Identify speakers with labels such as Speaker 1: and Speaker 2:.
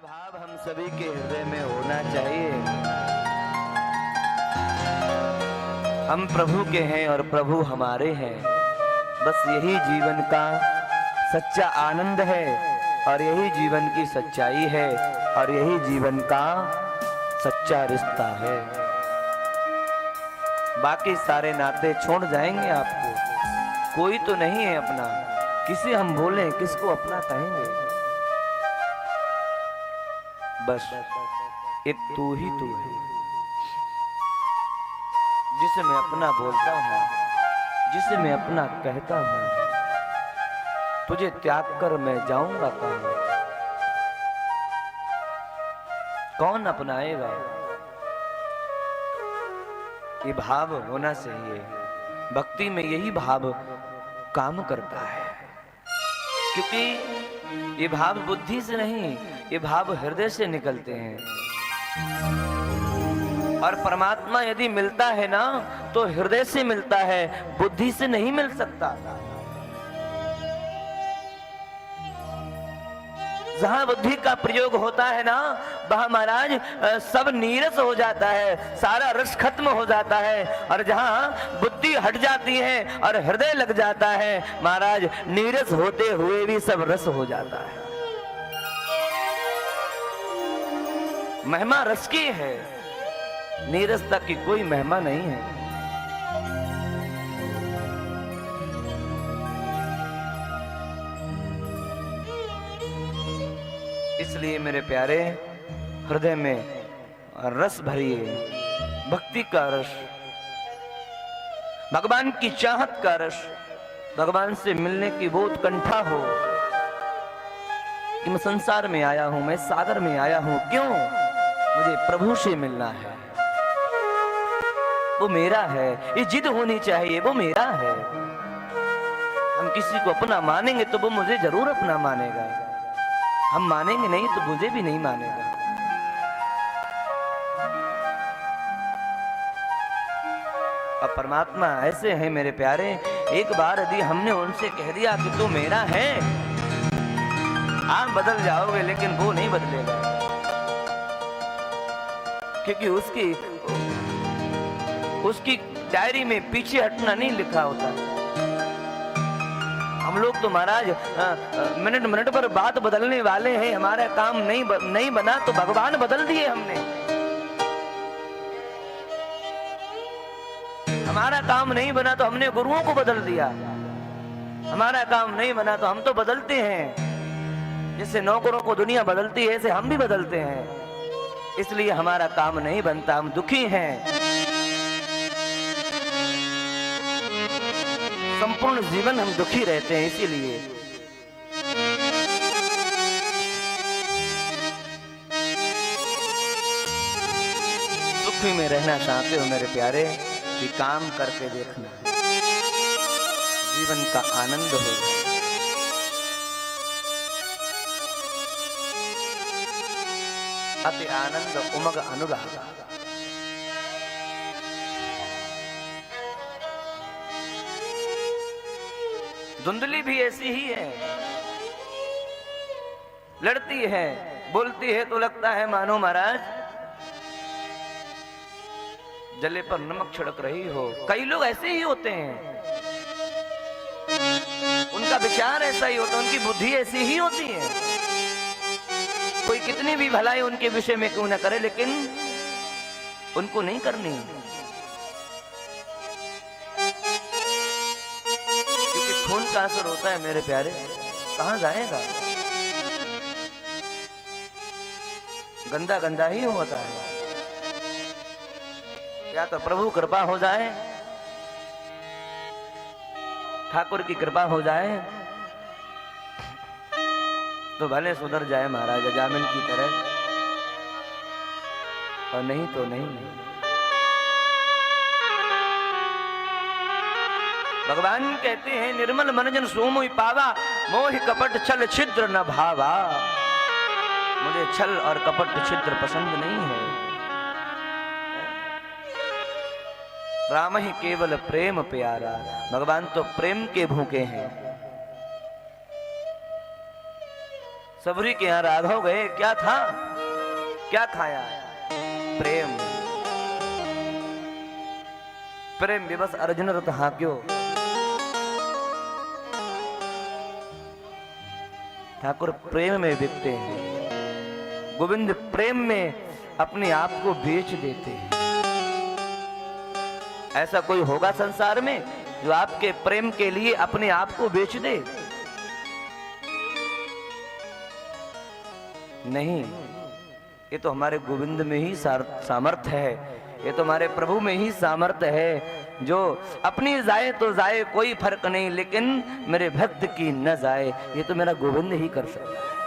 Speaker 1: भाव हम सभी के हृदय में होना चाहिए। हम प्रभु के हैं और प्रभु हमारे हैं। बस यही जीवन का सच्चा आनंद है और यही जीवन की सच्चाई है और यही जीवन का सच्चा रिश्ता है। बाकी सारे नाते छोड़ जाएंगे आपको, कोई तो नहीं है अपना। किसे हम बोलें, किसको अपना कहेंगे? बस एक तू ही तू है जिसे मैं अपना बोलता हूँ, जिसे मैं अपना कहता हूँ। तुझे त्याग कर मैं जाऊंगा कहाँ? कौन अपनाएगा? ये भाव होना चाहिए। भक्ति में यही भाव काम करता है, क्योंकि ये भाव बुद्धि से नहीं, ये भाव हृदय से निकलते हैं। और परमात्मा यदि मिलता है ना तो हृदय से मिलता है, बुद्धि से नहीं मिल सकता। जहां बुद्धि का प्रयोग होता है ना वहां महाराज सब नीरस हो जाता है, सारा रस खत्म हो जाता है। और जहां बुद्धि हट जाती है और हृदय लग जाता है महाराज, नीरस होते हुए भी सब रस हो जाता है। महिमा रस की है, नीरसता की कोई महिमा नहीं है। इसलिए मेरे प्यारे, हृदय में रस भरिए, भक्ति का रस, भगवान की चाहत का रस, भगवान से मिलने की वो उत्कंठा हो कि मैं संसार में आया हूं, मैं सागर में आया हूं। क्यों? मुझे प्रभु से मिलना है, वो मेरा है। ये जिद होनी चाहिए, वो मेरा है। हम किसी को अपना मानेंगे तो वो मुझे जरूर अपना मानेगा, हम मानेंगे नहीं तो मुझे भी नहीं मानेगा। अब परमात्मा ऐसे हैं मेरे प्यारे, एक बार यदि हमने उनसे कह दिया कि तू मेरा है, आप बदल जाओगे लेकिन वो नहीं बदलेगा, क्योंकि उसकी डायरी में पीछे हटना नहीं लिखा होता। हम लोग तो महाराज मिनट मिनट पर बात बदलने वाले हैं। हमारा काम नहीं बना तो भगवान बदल दिए हमने। हमारा काम नहीं बना तो हमने गुरुओं को बदल दिया। हमारा काम नहीं बना तो हम तो बदलते हैं। जैसे नौकरों को दुनिया बदलती है, ऐसे हम भी बदलते हैं। इसलिए हमारा काम नहीं बनता, हम दुखी हैं। संपूर्ण जीवन हम दुखी रहते हैं। इसीलिए दुखी में रहना चाहते हो मेरे प्यारे, कि काम करके देखना, जीवन का आनंद होगा। अति आनंद उमग अनुराग। धुंधली भी ऐसी ही है, लड़ती है, बोलती है तो लगता है मानो महाराज जले पर नमक छिड़क रही हो। कई लोग ऐसे ही होते हैं, उनका विचार ऐसा ही होता है, उनकी बुद्धि ऐसी ही होती है। कोई कितनी भी भलाई उनके विषय में क्यों न करे, लेकिन उनको नहीं करनी, क्योंकि खून का असर होता है मेरे प्यारे। कहां जाएगा? गंदा गंदा ही होता है। या तो प्रभु कृपा हो जाए, ठाकुर की कृपा हो जाए तो भले सुधर जाए महाराज अजामिल की तरह, और नहीं तो नहीं। भगवान कहते हैं निर्मल मन जन सोमोहि पावा, मोह कपट छल छिद्र न भावा। मुझे छल और कपट छिद्र पसंद नहीं है। राम ही केवल प्रेम प्यारा। भगवान तो प्रेम के भूखे हैं। सबरी के यहाँ राघव गए, क्या था, क्या खाया? प्रेम। प्रेम विवश अर्जुन रत हाक्यो। ठाकुर प्रेम में बिकते हैं, गोविंद प्रेम में अपने आप को बेच देते हैं। ऐसा कोई होगा संसार में जो आपके प्रेम के लिए अपने आप को बेच दे? नहीं, ये तो हमारे गोविंद में ही सामर्थ्य है, ये तो हमारे प्रभु में ही सामर्थ्य है, जो अपनी जाए तो जाए कोई फर्क नहीं, लेकिन मेरे भक्त की न जाए, ये तो मेरा गोविंद ही कर सकता है।